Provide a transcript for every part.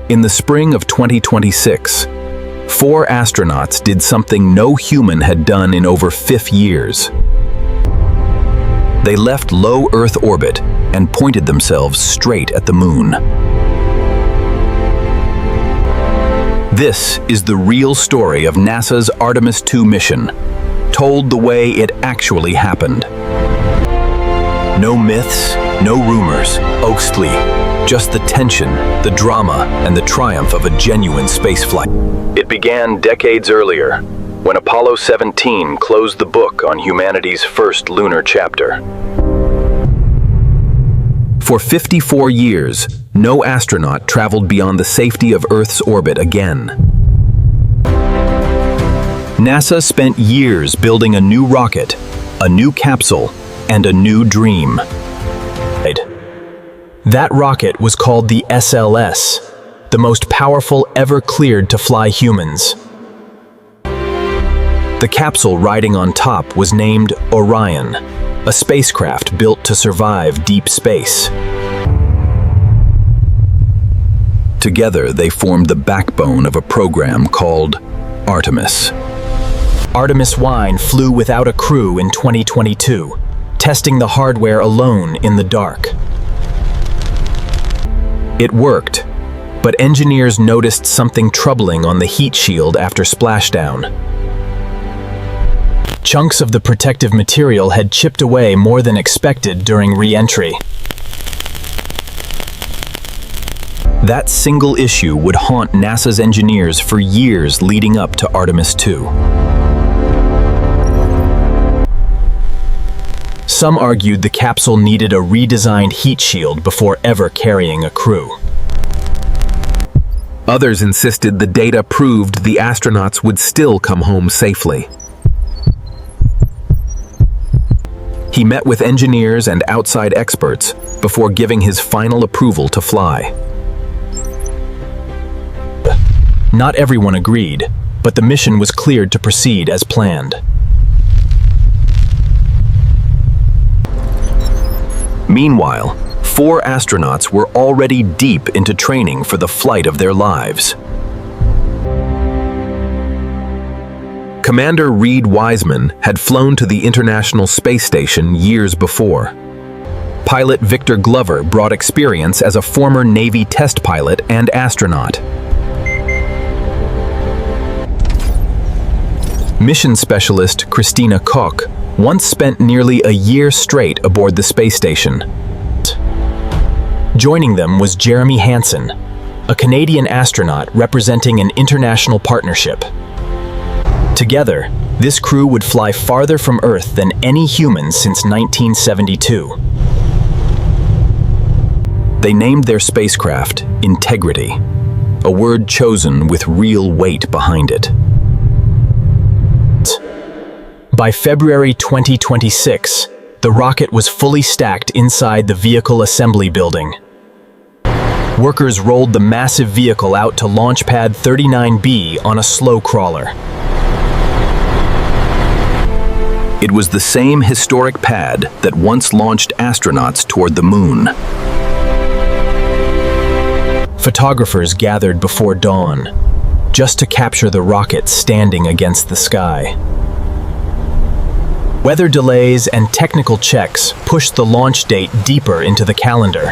In the spring of 2026, 4 astronauts did something no human had done in over 50 years. They left low Earth orbit and pointed themselves straight at the moon. This is the real story of NASA's Artemis II mission, told the way it actually happened. No myths, no rumors, Oaksley, just the tension, the drama, and the triumph of a genuine spaceflight. It began decades earlier, when Apollo 17 closed the book on humanity's first lunar chapter. For 54 years, no astronaut traveled beyond the safety of Earth's orbit again. NASA spent years building a new rocket, a new capsule, and a new dream. That rocket was called the SLS, the most powerful ever cleared to fly humans. The capsule riding on top was named Orion, a spacecraft built to survive deep space. Together, they formed the backbone of a program called Artemis. Artemis I flew without a crew in 2022, testing the hardware alone in the dark. It worked, but engineers noticed something troubling on the heat shield after splashdown. Chunks of the protective material had chipped away more than expected during re-entry. That single issue would haunt NASA's engineers for years leading up to Artemis II. Some argued the capsule needed a redesigned heat shield before ever carrying a crew. Others insisted the data proved the astronauts would still come home safely. He met with engineers and outside experts before giving his final approval to fly. Not everyone agreed, but the mission was cleared to proceed as planned. Meanwhile, 4 astronauts were already deep into training for the flight of their lives. Commander Reed Wiseman had flown to the International Space Station years before. Pilot Victor Glover brought experience as a former Navy test pilot and astronaut. Mission specialist Christina Koch once spent nearly a year straight aboard the space station. Joining them was Jeremy Hansen, a Canadian astronaut representing an international partnership. Together, this crew would fly farther from Earth than any human since 1972. They named their spacecraft Integrity, a word chosen with real weight behind it. By February 2026, the rocket was fully stacked inside the vehicle assembly building. Workers rolled the massive vehicle out to Launch Pad 39B on a slow crawler. It was the same historic pad that once launched astronauts toward the moon. Photographers gathered before dawn, just to capture the rocket standing against the sky. Weather delays and technical checks pushed the launch date deeper into the calendar.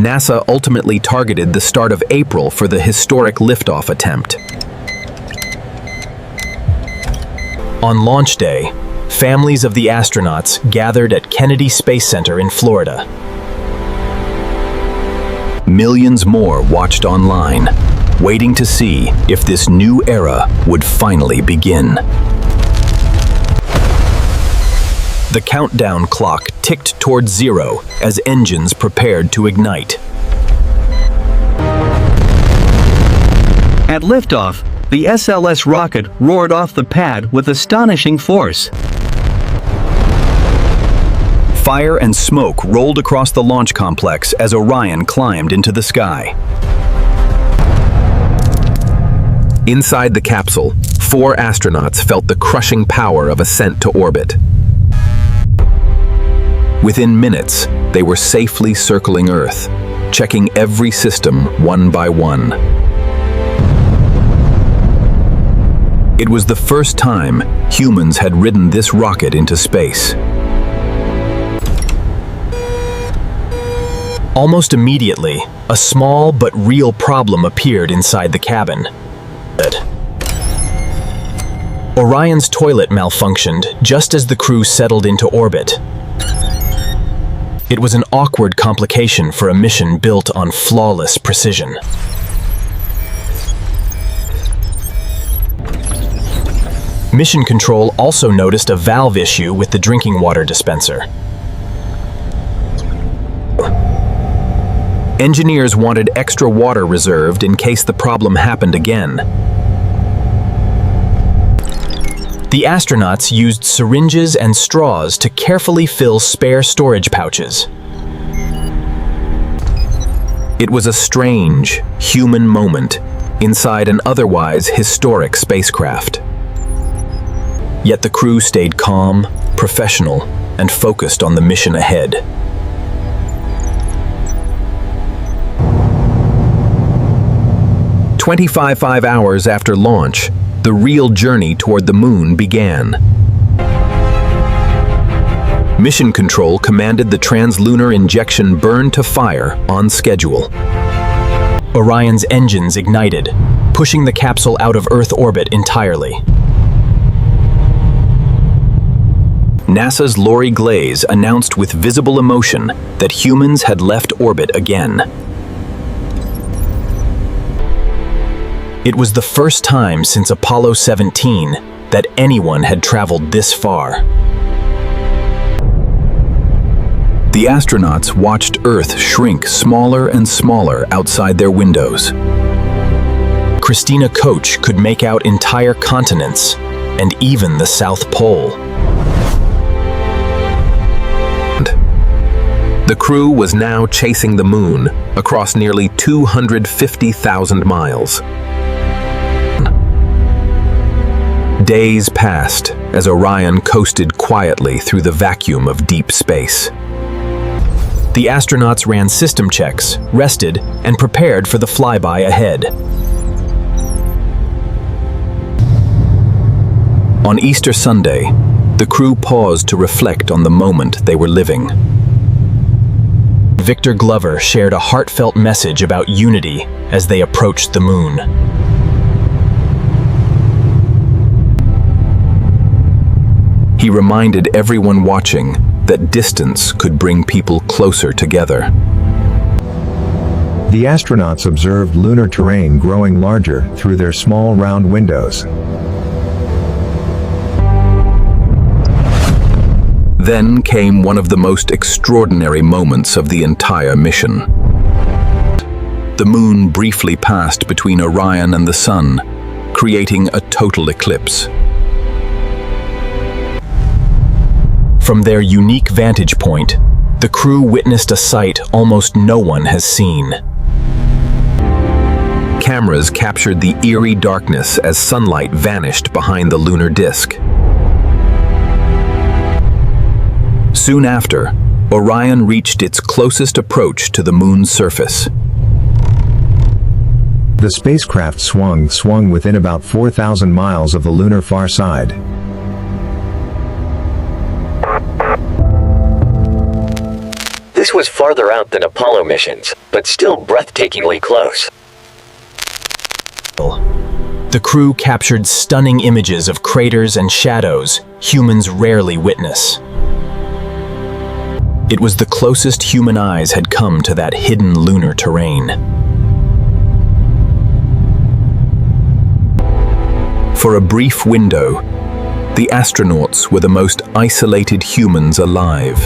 NASA ultimately targeted the start of April for the historic liftoff attempt. On launch day, families of the astronauts gathered at Kennedy Space Center in Florida. Millions more watched online, waiting to see if this new era would finally begin. The countdown clock ticked towards 0 as engines prepared to ignite. At liftoff, the SLS rocket roared off the pad with astonishing force. Fire and smoke rolled across the launch complex as Orion climbed into the sky. Inside the capsule, 4 astronauts felt the crushing power of ascent to orbit. Within minutes, they were safely circling Earth, checking every system one by one. It was the first time humans had ridden this rocket into space. Almost immediately, a small but real problem appeared inside the cabin. Orion's toilet malfunctioned just as the crew settled into orbit. It was an awkward complication for a mission built on flawless precision. Mission Control also noticed a valve issue with the drinking water dispenser. Engineers wanted extra water reserved in case the problem happened again. The astronauts used syringes and straws to carefully fill spare storage pouches. It was a strange, human moment inside an otherwise historic spacecraft. Yet the crew stayed calm, professional, and focused on the mission ahead. "25 hours after launch, the real journey toward the moon began. Mission Control commanded the translunar injection burn to fire on schedule. Orion's engines ignited, pushing the capsule out of Earth orbit entirely. NASA's Lori Glaze announced with visible emotion that humans had left orbit again. It was the first time since Apollo 17 that anyone had traveled this far. The astronauts watched Earth shrink smaller and smaller outside their windows. Christina Koch could make out entire continents and even the South Pole. The crew was now chasing the moon across nearly 250,000 miles. Days passed as Orion coasted quietly through the vacuum of deep space. The astronauts ran system checks, rested, and prepared for the flyby ahead. On Easter Sunday, the crew paused to reflect on the moment they were living. Victor Glover shared a heartfelt message about unity as they approached the moon. He reminded everyone watching that distance could bring people closer together. The astronauts observed lunar terrain growing larger through their small round windows. Then came one of the most extraordinary moments of the entire mission. The moon briefly passed between Orion and the sun, creating a total eclipse. From their unique vantage point, the crew witnessed a sight almost no one has seen. Cameras captured the eerie darkness as sunlight vanished behind the lunar disk. Soon after, Orion reached its closest approach to the moon's surface. The spacecraft swung within about 4,000 miles of the lunar far side. This was farther out than Apollo missions, but still breathtakingly close. The crew captured stunning images of craters and shadows humans rarely witness. It was the closest human eyes had come to that hidden lunar terrain. For a brief window, the astronauts were the most isolated humans alive.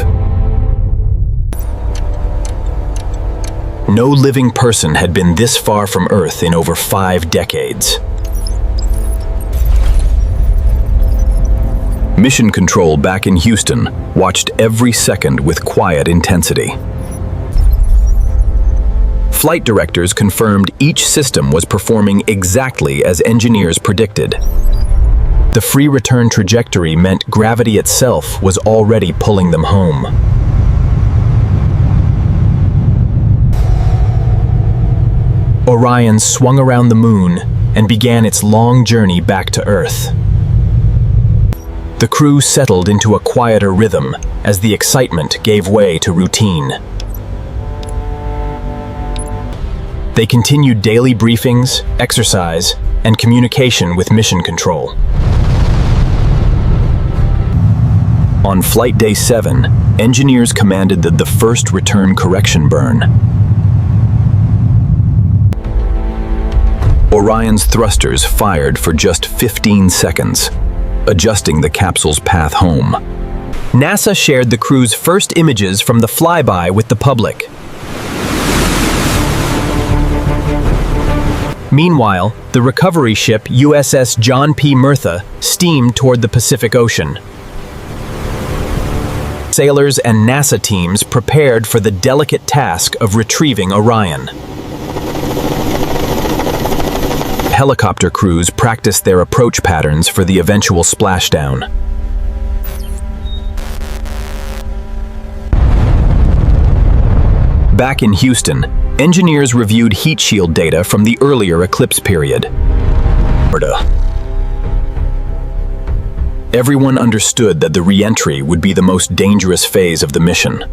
No living person had been this far from Earth in over 5 decades. Mission Control back in Houston watched every second with quiet intensity. Flight directors confirmed each system was performing exactly as engineers predicted. The free return trajectory meant gravity itself was already pulling them home. Orion swung around the moon and began its long journey back to Earth. The crew settled into a quieter rhythm as the excitement gave way to routine. They continued daily briefings, exercise, and communication with mission control. On flight day 7, engineers commanded the first return correction burn. Orion's thrusters fired for just 15 seconds, adjusting the capsule's path home. NASA shared the crew's first images from the flyby with the public. Meanwhile, the recovery ship USS John P. Murtha steamed toward the Pacific Ocean. Sailors and NASA teams prepared for the delicate task of retrieving Orion. Helicopter crews practiced their approach patterns for the eventual splashdown. Back in Houston, engineers reviewed heat shield data from the earlier eclipse period. Everyone understood that the re-entry would be the most dangerous phase of the mission.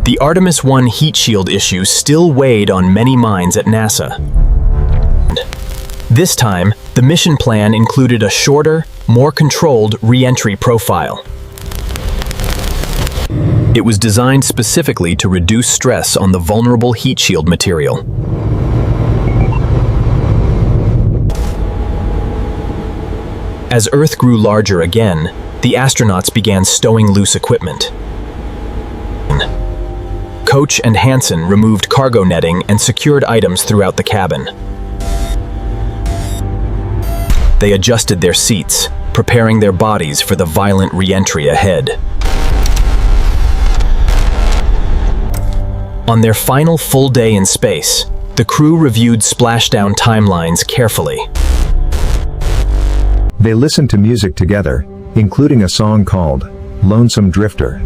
The Artemis I heat shield issue still weighed on many minds at NASA. This time, the mission plan included a shorter, more controlled re-entry profile. It was designed specifically to reduce stress on the vulnerable heat shield material. As Earth grew larger again, the astronauts began stowing loose equipment. Coach and Hansen removed cargo netting and secured items throughout the cabin. They adjusted their seats, preparing their bodies for the violent re-entry ahead. On their final full day in space, the crew reviewed splashdown timelines carefully. They listened to music together, including a song called Lonesome Drifter.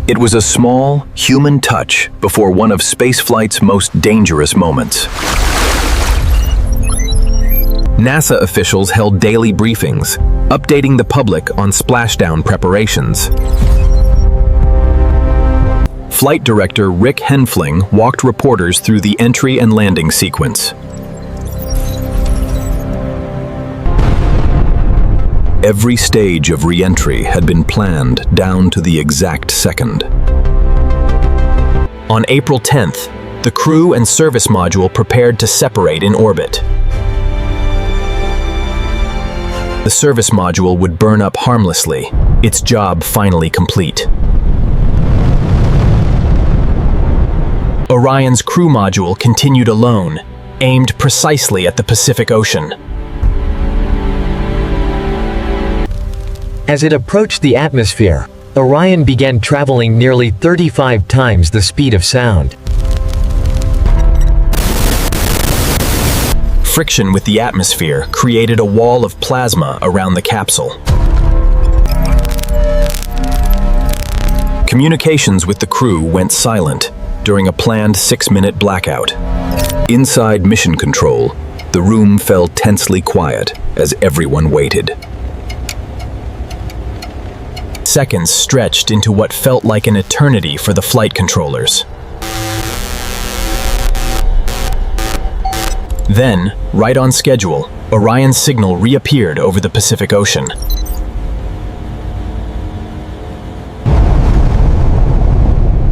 It was a small, human touch before one of spaceflight's most dangerous moments. NASA officials held daily briefings, updating the public on splashdown preparations. Flight director Rick Henfling walked reporters through the entry and landing sequence. Every stage of re-entry had been planned down to the exact second. On April 10th, the crew and service module prepared to separate in orbit. The service module would burn up harmlessly, its job finally complete. Orion's crew module continued alone, aimed precisely at the Pacific Ocean. As it approached the atmosphere, Orion began traveling nearly 35 times the speed of sound. Friction with the atmosphere created a wall of plasma around the capsule. Communications with the crew went silent during a planned 6-minute blackout. Inside mission control, the room fell tensely quiet as everyone waited. Seconds stretched into what felt like an eternity for the flight controllers. Then, right on schedule, Orion's signal reappeared over the Pacific Ocean.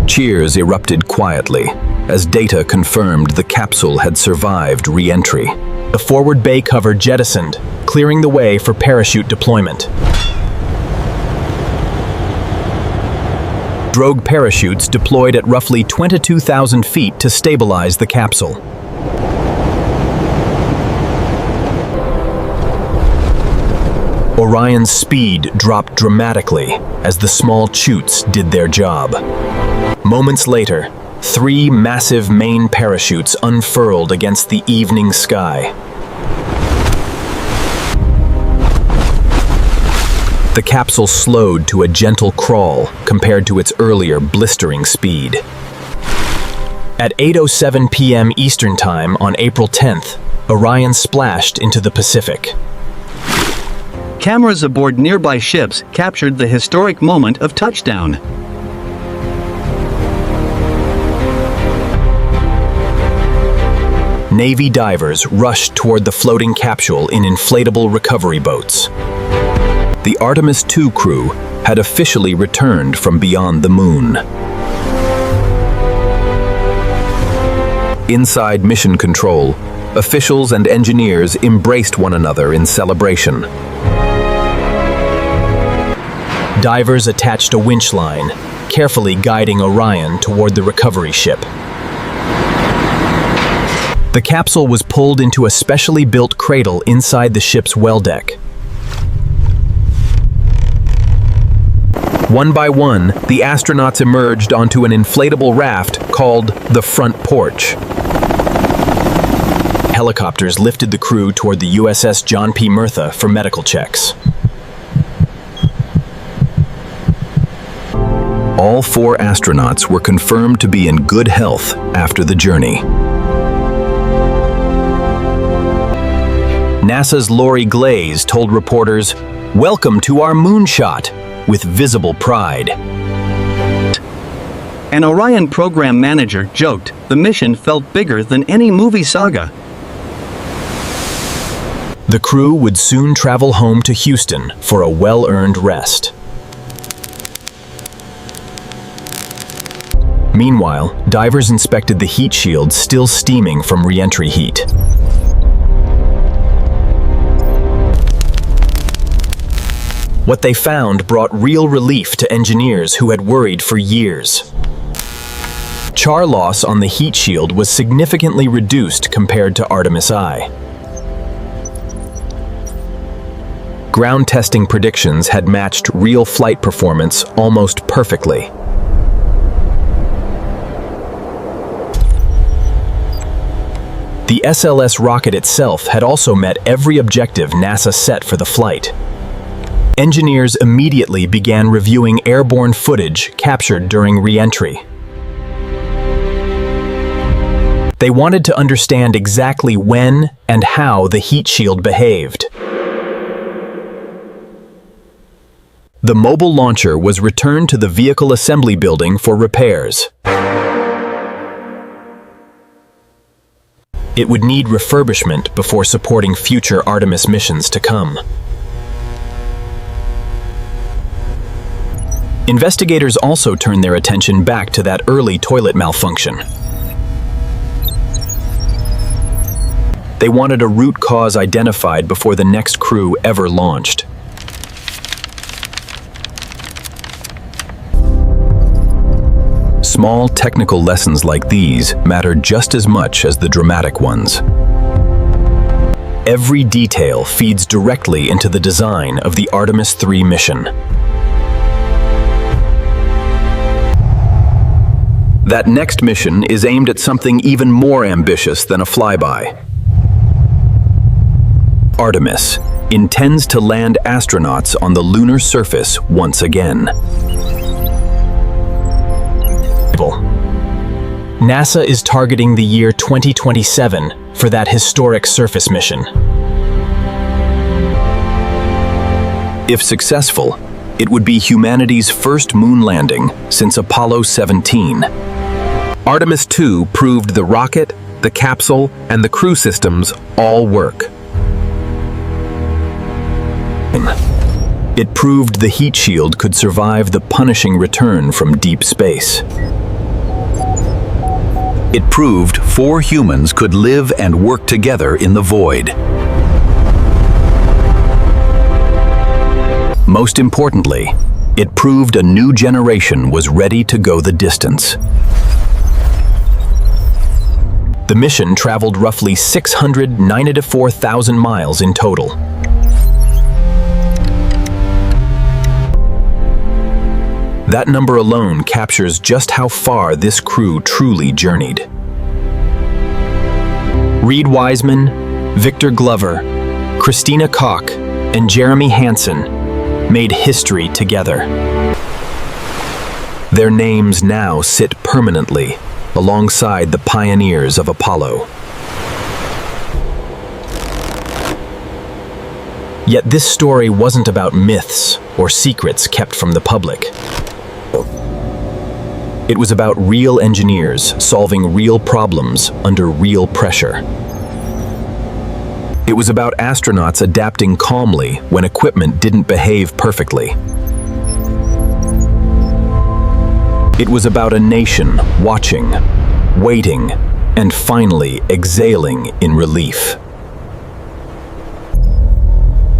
Cheers erupted quietly as data confirmed the capsule had survived re-entry. The forward bay cover jettisoned, clearing the way for parachute deployment. Drogue parachutes deployed at roughly 22,000 feet to stabilize the capsule. Orion's speed dropped dramatically as the small chutes did their job. Moments later, 3 massive main parachutes unfurled against the evening sky. The capsule slowed to a gentle crawl compared to its earlier blistering speed. At 8:07 p.m. Eastern Time on April 10th, Orion splashed into the Pacific. Cameras aboard nearby ships captured the historic moment of touchdown. Navy divers rushed toward the floating capsule in inflatable recovery boats. The Artemis II crew had officially returned from beyond the moon. Inside Mission Control, officials and engineers embraced one another in celebration. Divers attached a winch line, carefully guiding Orion toward the recovery ship. The capsule was pulled into a specially built cradle inside the ship's well deck. One by one, the astronauts emerged onto an inflatable raft called the front porch. Helicopters lifted the crew toward the USS John P. Murtha for medical checks. All 4 astronauts were confirmed to be in good health after the journey. NASA's Lori Glaze told reporters, "Welcome to our moonshot," with visible pride. An Orion program manager joked the mission felt bigger than any movie saga. The crew would soon travel home to Houston for a well-earned rest. Meanwhile, divers inspected the heat shield still steaming from re-entry heat. What they found brought real relief to engineers who had worried for years. Char loss on the heat shield was significantly reduced compared to Artemis I. Ground testing predictions had matched real flight performance almost perfectly. The SLS rocket itself had also met every objective NASA set for the flight. Engineers immediately began reviewing airborne footage captured during re-entry. They wanted to understand exactly when and how the heat shield behaved. The mobile launcher was returned to the vehicle assembly building for repairs. It would need refurbishment before supporting future Artemis missions to come. Investigators also turned their attention back to that early toilet malfunction. They wanted a root cause identified before the next crew ever launched. Small technical lessons like these matter just as much as the dramatic ones. Every detail feeds directly into the design of the Artemis III mission. That next mission is aimed at something even more ambitious than a flyby. Artemis intends to land astronauts on the lunar surface once again. NASA is targeting the year 2027 for that historic surface mission. If successful, it would be humanity's first moon landing since Apollo 17. Artemis II proved the rocket, the capsule, and the crew systems all work. It proved the heat shield could survive the punishing return from deep space. It proved 4 humans could live and work together in the void. Most importantly, it proved a new generation was ready to go the distance. The mission traveled roughly 694,000 miles in total. That number alone captures just how far this crew truly journeyed. Reed Wiseman, Victor Glover, Christina Koch, and Jeremy Hansen made history together. Their names now sit permanently alongside the pioneers of Apollo. Yet this story wasn't about myths or secrets kept from the public. It was about real engineers solving real problems under real pressure. It was about astronauts adapting calmly when equipment didn't behave perfectly. It was about a nation watching, waiting, and finally exhaling in relief.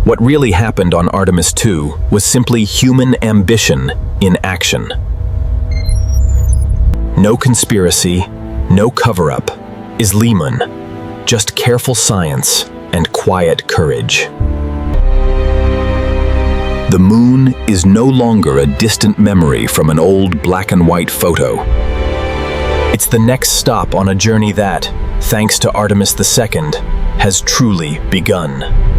What really happened on Artemis II was simply human ambition in action. No conspiracy, no cover-up, is Lehman, just careful science and quiet courage. The moon is no longer a distant memory from an old black and white photo. It's the next stop on a journey that, thanks to Artemis II, has truly begun.